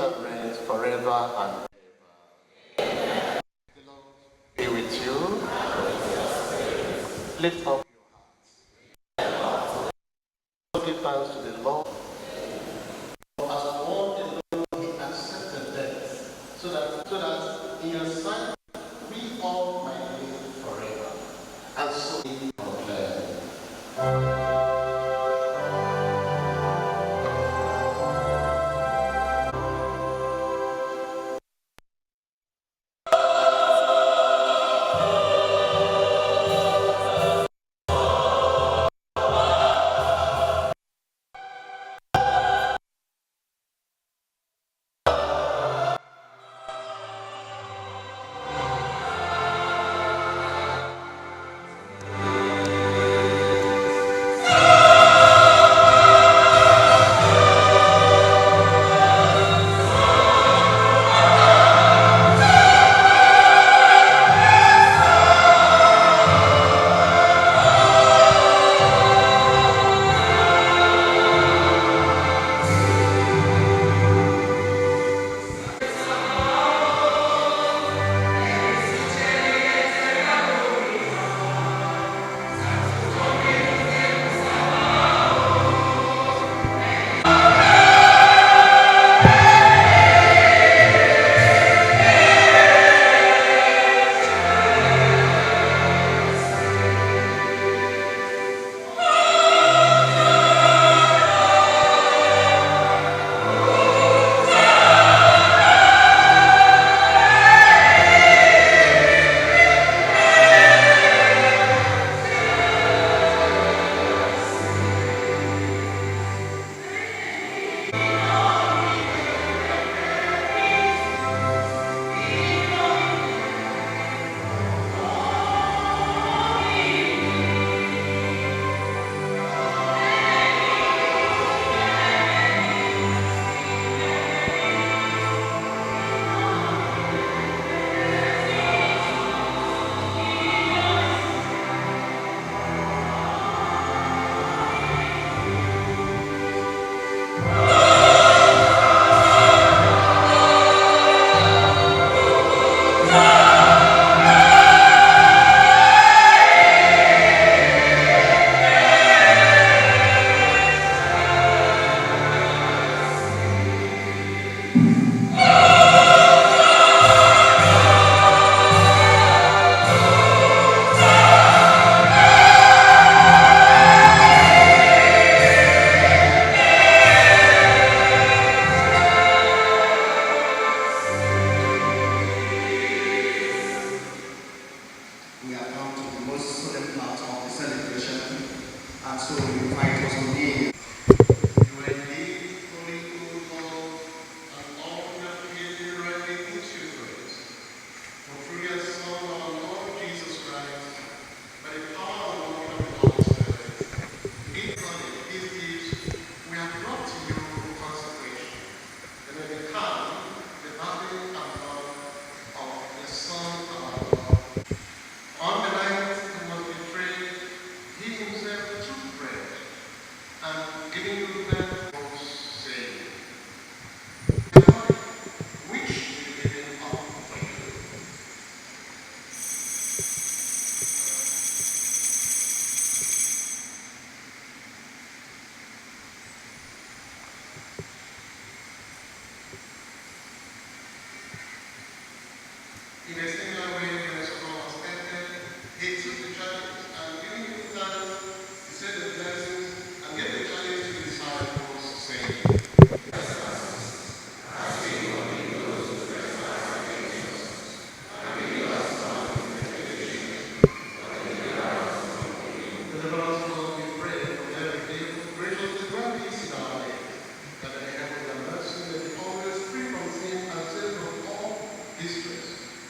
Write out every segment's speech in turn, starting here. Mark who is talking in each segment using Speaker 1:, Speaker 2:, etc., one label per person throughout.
Speaker 1: and reigns forever and ever. The Lord be with you. Lift up your hearts. Give thanks to the Lord. As one alone he accepted death, so that in your sight we all might live forever. And so we proclaim.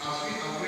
Speaker 1: As we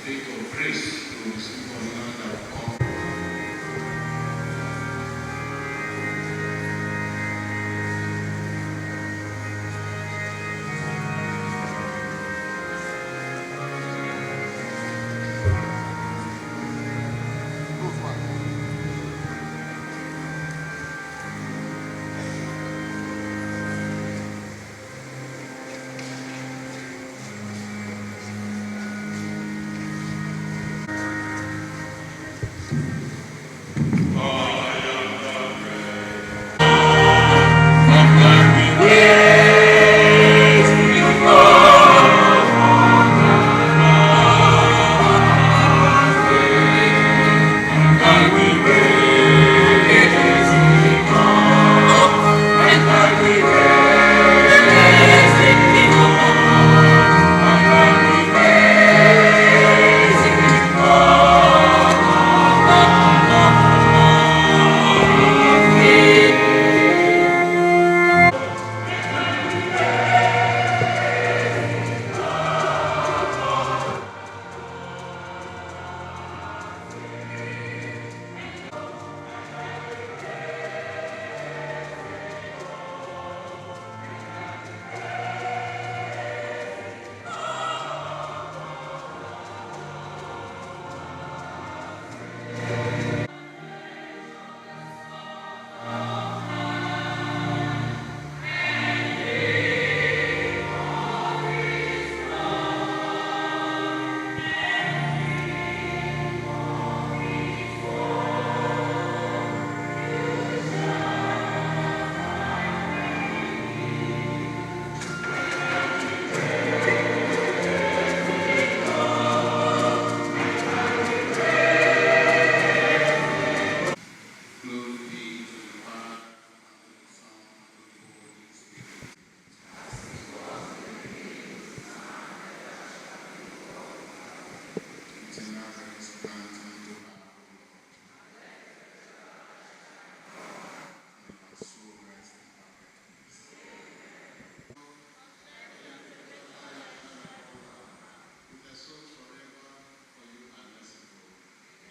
Speaker 2: spirit of grace to SYMFONI that will come.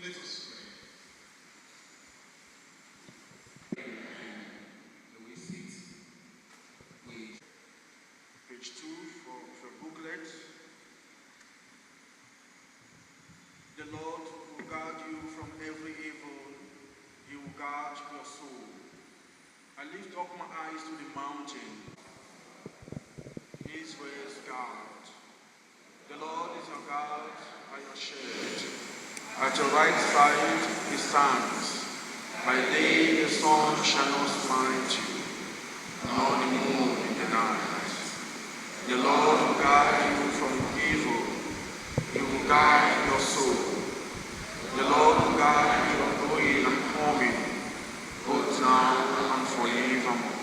Speaker 2: Let us pray.
Speaker 3: Page 2 of your booklet. The Lord will guard you from every evil. He will guard your soul. I lift up my eyes to the mountain. Israel's God. The Lord is your God and your shield. At your right side he stands. By day the sun shall not smite you, nor the moon in the night. The Lord will guard you from evil. He will guard your soul. The Lord will guard your going and coming, both now and forevermore.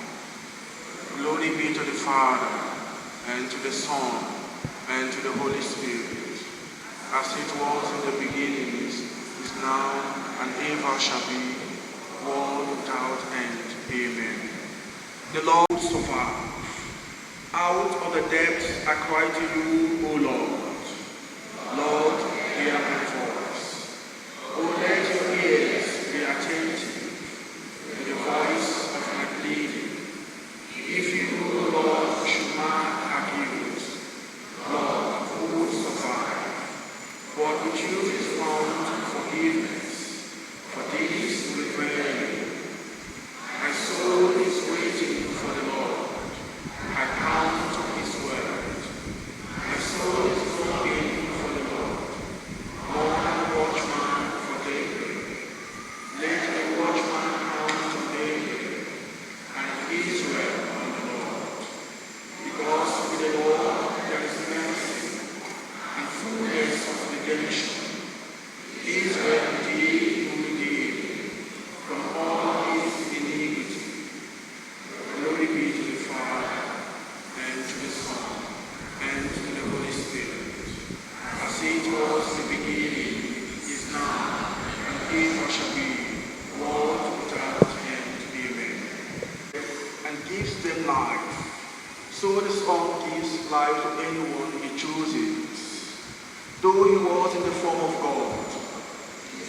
Speaker 3: Glory be to the Father, and to the Son, and to the Holy Spirit, as it was in the beginning, is now, and ever shall be, world without end. Amen. The Lord will survive. Out of the depths I cry to you, O Lord. Lord, hear my voice. O let your ears be attentive to the voice of my pleading. If you, Lord, should mark our guilt, Lord, who will survive? But with you is found forgiveness, for this will dwell. My soul is waiting for the Lord. I count on his word. My soul is longing for the Lord, more than a watchman for daybreak. Let the watchman count on daybreak, and Israel on the Lord. Because with the Lord there is mercy, and fullness of redemption. Israel indeed will redeem from all his iniquity. Glory be to the Father, and to the Son, and to the Holy Spirit, as it was in the beginning, is now, and ever shall be, world without end. Amen. And gives them life. So the Son gives life to anyone he chooses. Though he was in the form of God,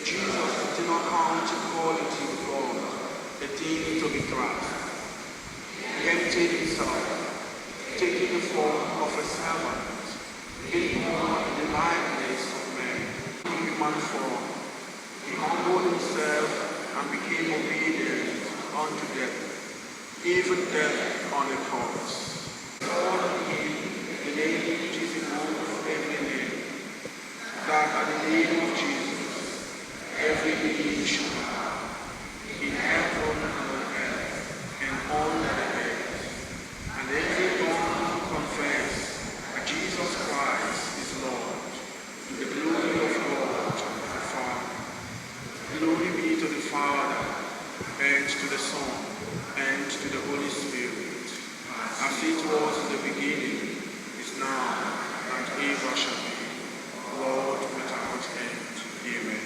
Speaker 3: Jesus did not count equality with God a thing to be grasped. He emptied himself, taking the form of a servant, being born in the likeness of man. In human form, he humbled himself and became obedient unto death, even death on the cross. All of him, the name which is above every name, that at the name of Jesus, every knee shall bow, in heaven and on earth and under the earth, and every tongue confess that Jesus Christ is Lord, to the glory of God the Father. Glory be to the Father, and to the Son, and to the Holy Spirit, as it was in the beginning, is now, and ever shall be, Lord without end. Amen.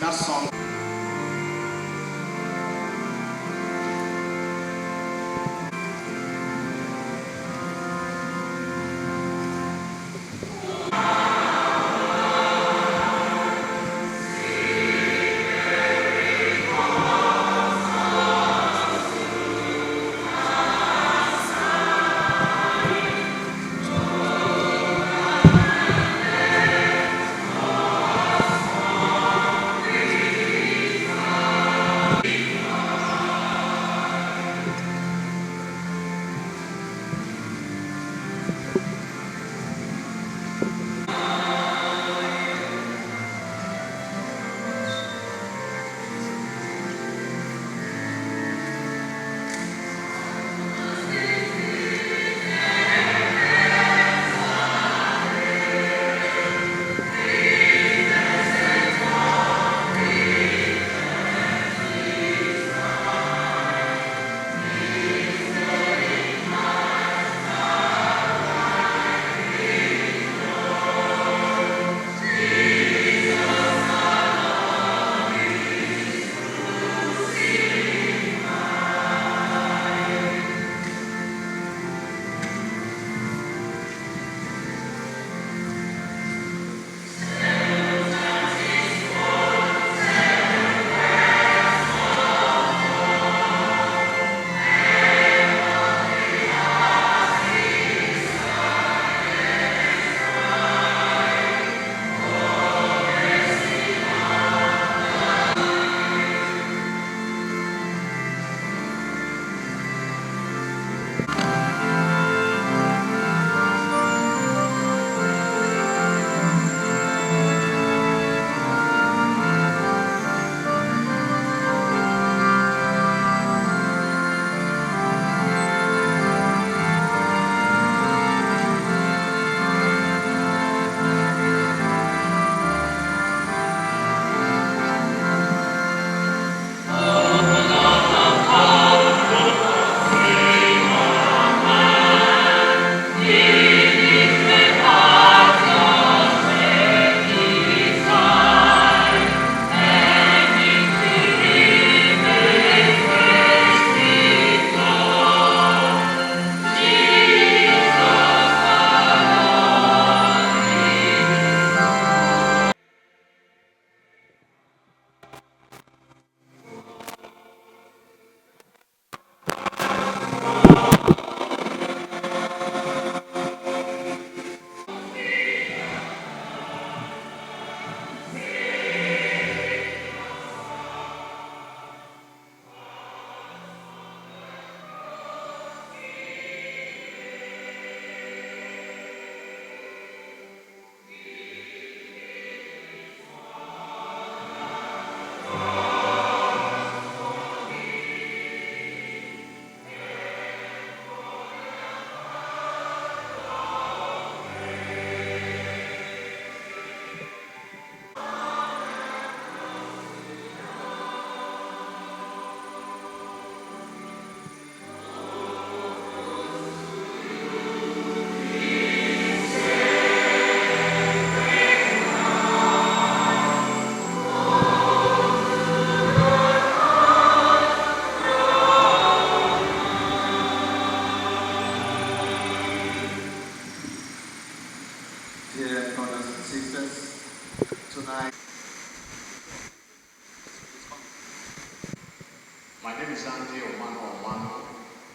Speaker 3: that song.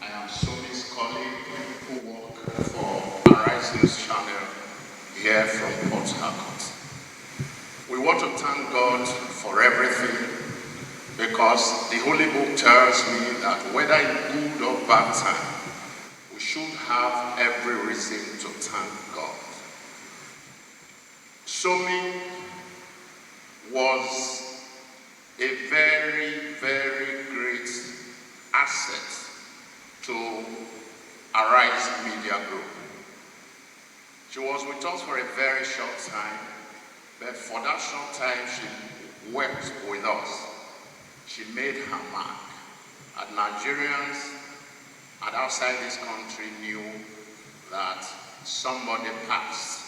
Speaker 2: I am Somi's colleague who work for Arises channel here from Port Harcourt. We want to thank God for everything because the Holy Book tells me that whether in good or bad time, we should have every reason to thank God. Somi was a very, very great asset to Arise Media Group. She was with us for a very short time, but for that short time she worked with us. She made her mark, and Nigerians and outside this country knew that somebody passed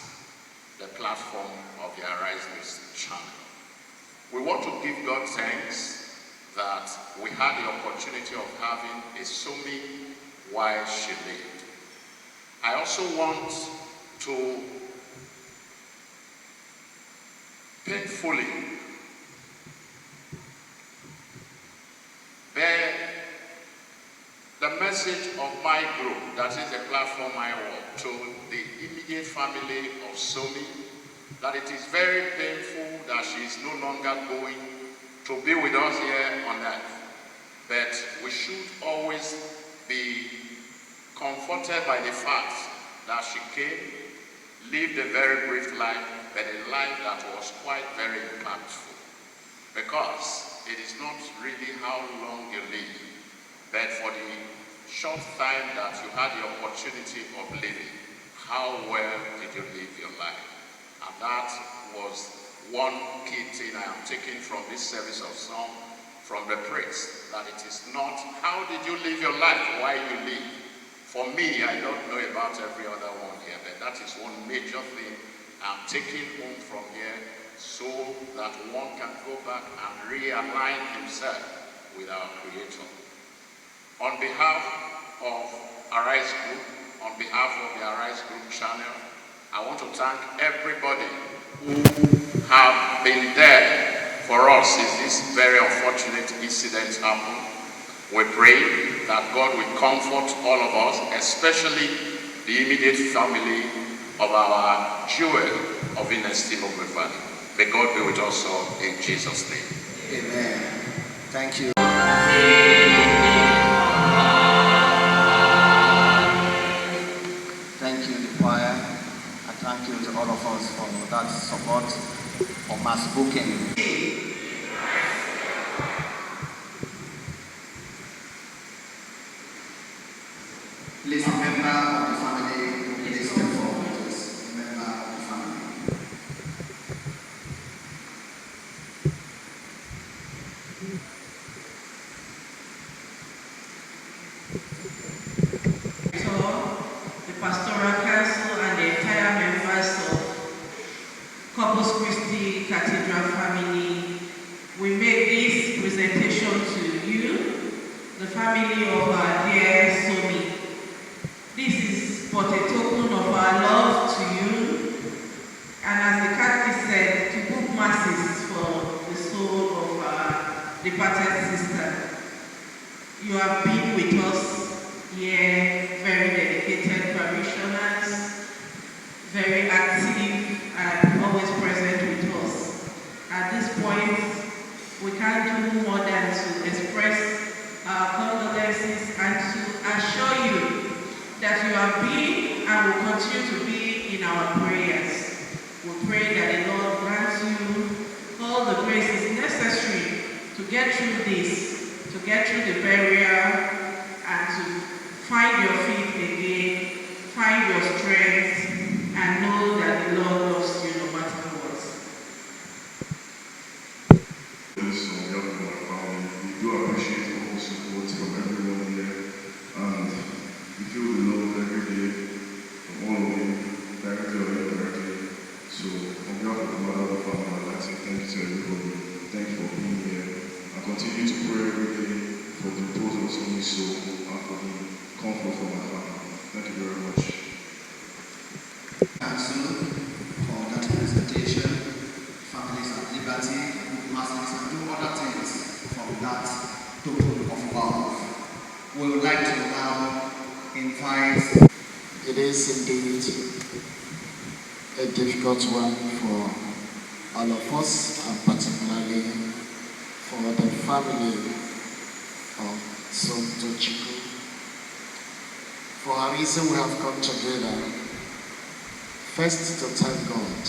Speaker 2: the platform of the Arise News channel. We want to give God thanks that we had the opportunity of having a Somi while she lived. I also want to painfully bear the message of my group, that is the platform I walk, to the immediate family of Somi, that it is very painful that she is no longer going to be with us here on earth. But we should always be comforted by the fact that she came, lived a very brief life, but a life that was quite very impactful. Because it is not really how long you live, but for the short time that you had the opportunity of living, how well did you live your life? And that was one key thing I am taking from this service of song, from the praise, that it is not how did you live your life while you live. For me, I don't know about every other one here, but that is one major thing I'm taking home from here, so that one can go back and realign himself with our Creator. On behalf of Arise Group, on behalf of the Arise Group channel, I want to thank everybody who have been there for us if this very unfortunate incident happened. We pray that God will comfort all of us, especially the immediate family of our jewel of inestimable value. May God be with us all in Jesus' name.
Speaker 1: Amen. Thank you. Thank you, the choir. And thank you to all of us for that support, for mass booking. Please, member of the family, please step forward. Please, member of the family.
Speaker 4: The Pastoral Council and the entire members of Corpus Christi Cathedral family, we make this presentation to you, the family of our dear Somi. This is but a token of our love to you, and as the Catholic said, to book masses for the soul of our departed sister. You have been with us here, very dedicated parishioners, very active and always present with us. At this point, we can't do more than to express our condolences and to assure you that you have been and will continue to be in our prayers. We pray that the Lord grants you all the graces necessary to get through this, to get through the burial, and to find your feet again, find your strength, and know that the Lord loves you no matter what.
Speaker 5: This on behalf of my family, we do appreciate all the support from everyone here, and we feel the love every day from all of you, directly or indirectly. So on behalf of the mother of the family, I'd like to say thank you to everybody. Thank you for being here. I continue to pray every day for the repose of Sommie's soul and for the comfort for my family. Thank you very much.
Speaker 1: Council for that presentation. Families at liberty, masses, and do other things from that token of love. We would like to now invite. It is indeed a difficult one for all of us, and particularly for the family of Somtochukwu. For a reason we have come together. First, to thank God.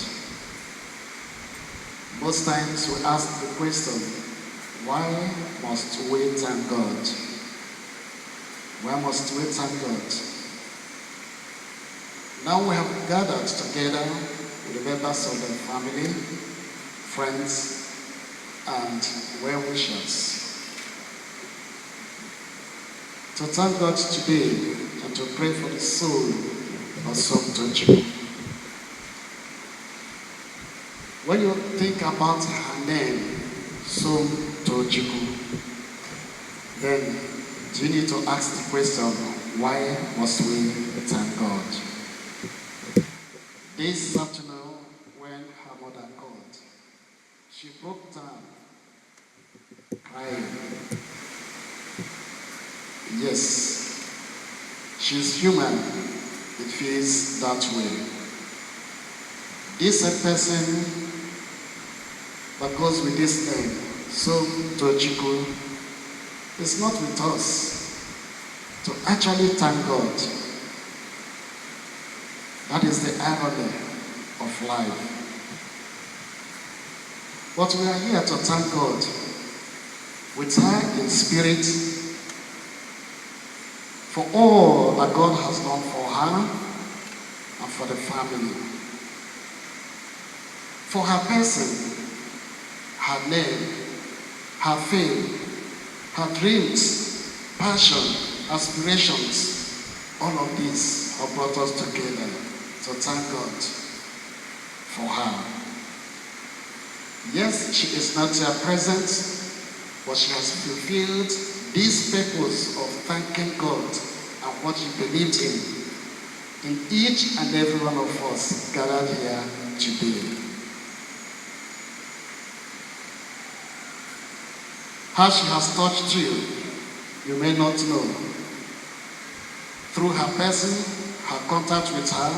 Speaker 1: Most times we ask the question, why must we thank God? Why must we thank God? Now we have gathered together with the members of the family, friends, and well-wishers to thank God today and to pray for the soul of Somtochukwu. When you think about her name, Somtochukwu, then you need to ask the question, why must we thank God? This afternoon, when her mother called, she broke down, crying. Yes, she's human. It feels that way. This a person that goes with this name, Somtochukwu, is not with us to actually thank God. That is the irony of life. But we are here to thank God with her in spirit for all that God has done for her and for the family. For her person, her name, her fame, her dreams, passion, aspirations, all of these have brought us together to thank God for her. Yes, she is not here present, but she has fulfilled this purpose of thanking God and what she believed in each and every one of us gathered here today. How she has touched you, you may not know. Through her person, her contact with her,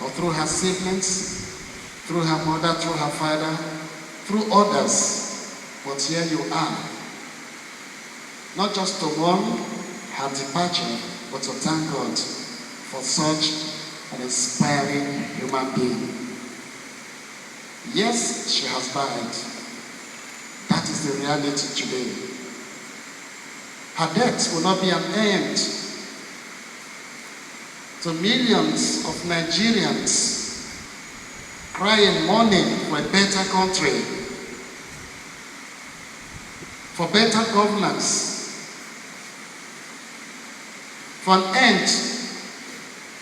Speaker 1: or through her siblings, through her mother, through her father, through others. But here you are. Not just to mourn her departure, but to thank God for such an inspiring human being. Yes, she has died. That is the reality today. Her death will not be an end to millions of Nigerians crying, mourning for a better country, for better governance, for an end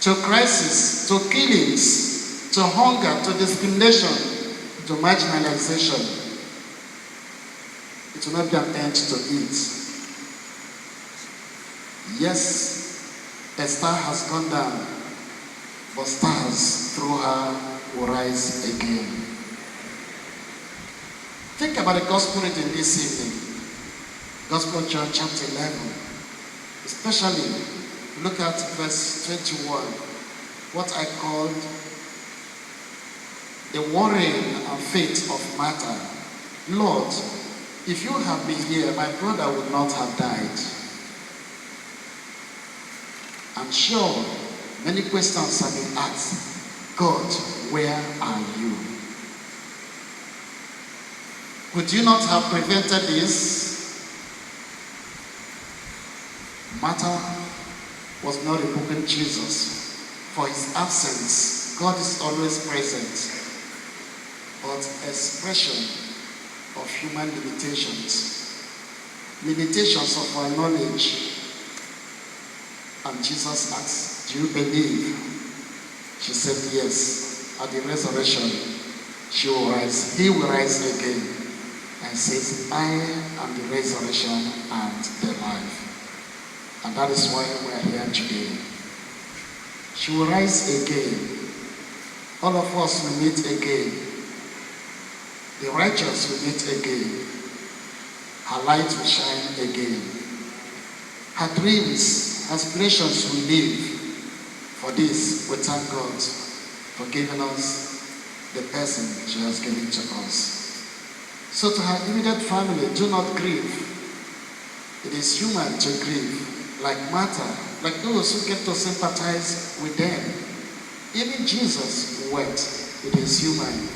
Speaker 1: to crisis, to killings, to hunger, to discrimination, to marginalization. It will not be an end to it. Yes, a star has gone down, but stars through her will rise again. Think about the gospel reading this evening. Gospel of John chapter 11. Especially, look at verse 21. What I called the worrying and faith of Martha. Lord, if you had been here, my brother would not have died. I'm sure many questions have been asked. God, where are you? Could you not have prevented this? Martha was not rebuking Jesus for his absence. God is always present. But expression of human limitations of our knowledge. And Jesus asked, do you believe? She said yes. At the resurrection, she will rise. He will rise again. And says, I am the resurrection and the life. And that is why we are here today. She will rise again. All of us will meet again. The righteous will meet again. Her light will shine again. Her dreams, aspirations will live. For this, we thank God for giving us the person she has given to us. So to her immediate family, do not grieve. It is human to grieve, like Martha, like those who get to sympathize with them. Even Jesus wept. It is human.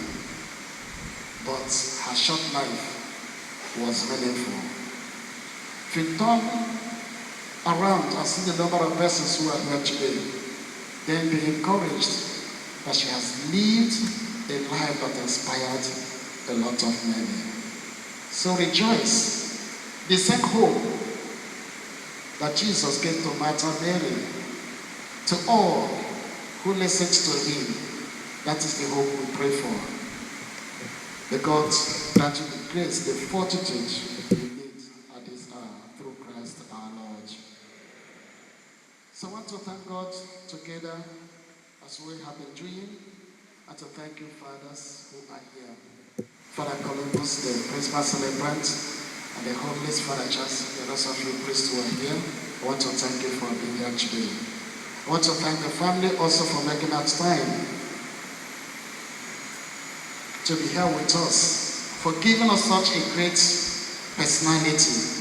Speaker 1: But her short life was meaningful. If you turn around and see the number of persons who are here today, then be encouraged that she has lived a life that inspired a lot of many. So rejoice. The same hope that Jesus gave to Martha Mary, to all who listens to him, that is the hope we pray for. The God Grant you the grace, the fortitude we need at this hour through Christ our Lord. So I want to thank God together as we have been doing, and to thank you, fathers who are here. Father Columbus, the principal celebrant, and the Homeless Father Charles, the rest of you priests who are here, I want to thank you for being here today. I want to thank the family also for making out time to be here with us, for giving us such a great personality.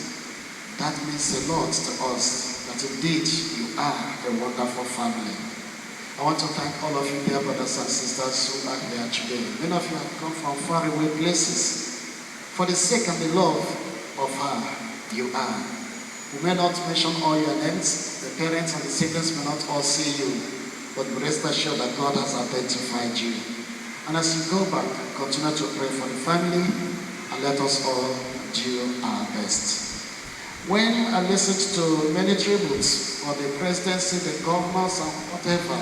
Speaker 1: That means a lot to us, that indeed you are a wonderful family. I want to thank all of you, dear brothers and sisters who are here today. Many of you have come from faraway places. For the sake and the love of her, you are. We may not mention all your names. The parents and the siblings may not all see you. But rest assured that God has identified you. And as you go back, continue to pray for the family, and let us all do our best. When I listened to many tributes for the presidency, the governors, and whatever,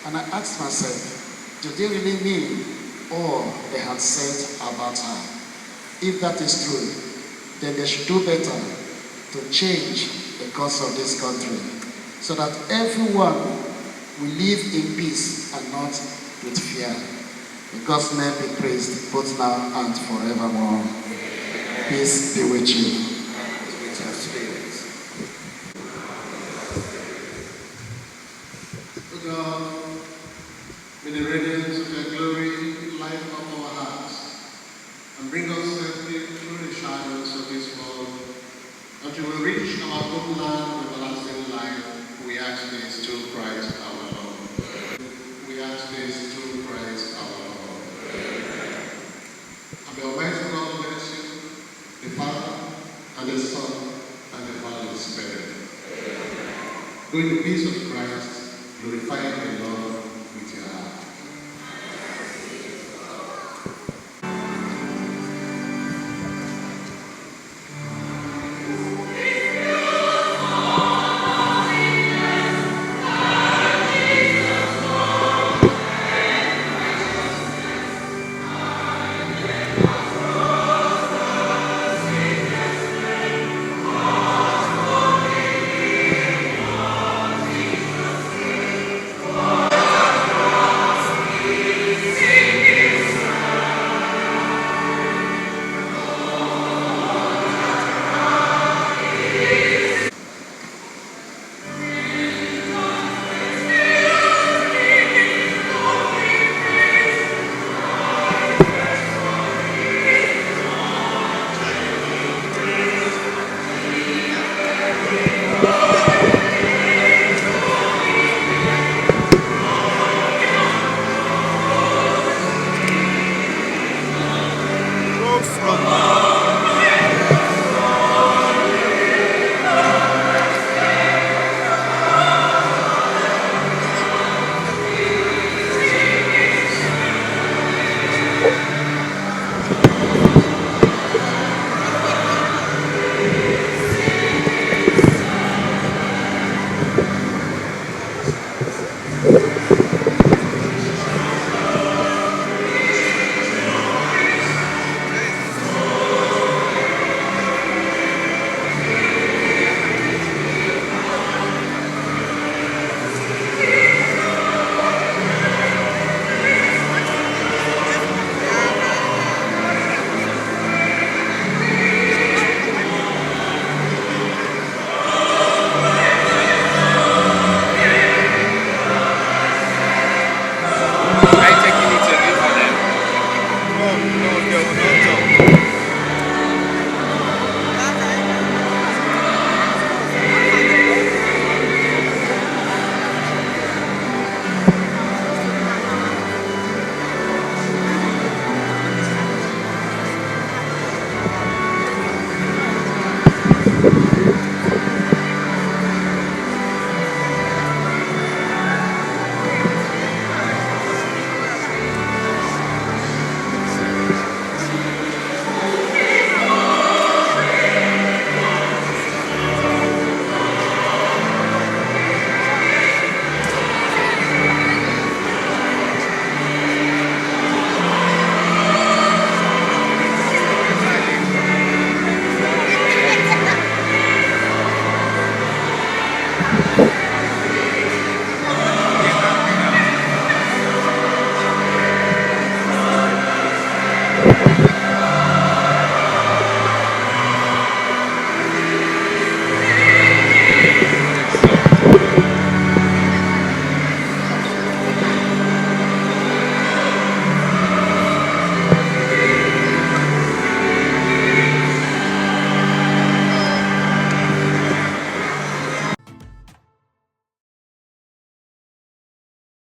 Speaker 1: and I asked myself, do they really mean all they had said about her? If that is true, then they should do better to change the course of this country, so that everyone will live in peace and not with fear. May God's name be praised both now and forevermore. Peace be with you. With your spirit.
Speaker 6: O God, may the radiance of your glory light up our hearts and bring us safely through the shadows of this world, until we reach our own land of everlasting life. We ask this through Christ our Lord. We ask this through Christ our Lord. And the Almighty God bless you, the Father, and the Son, and the Holy Spirit. Go in the peace of Christ, glorifying the Lord with your heart.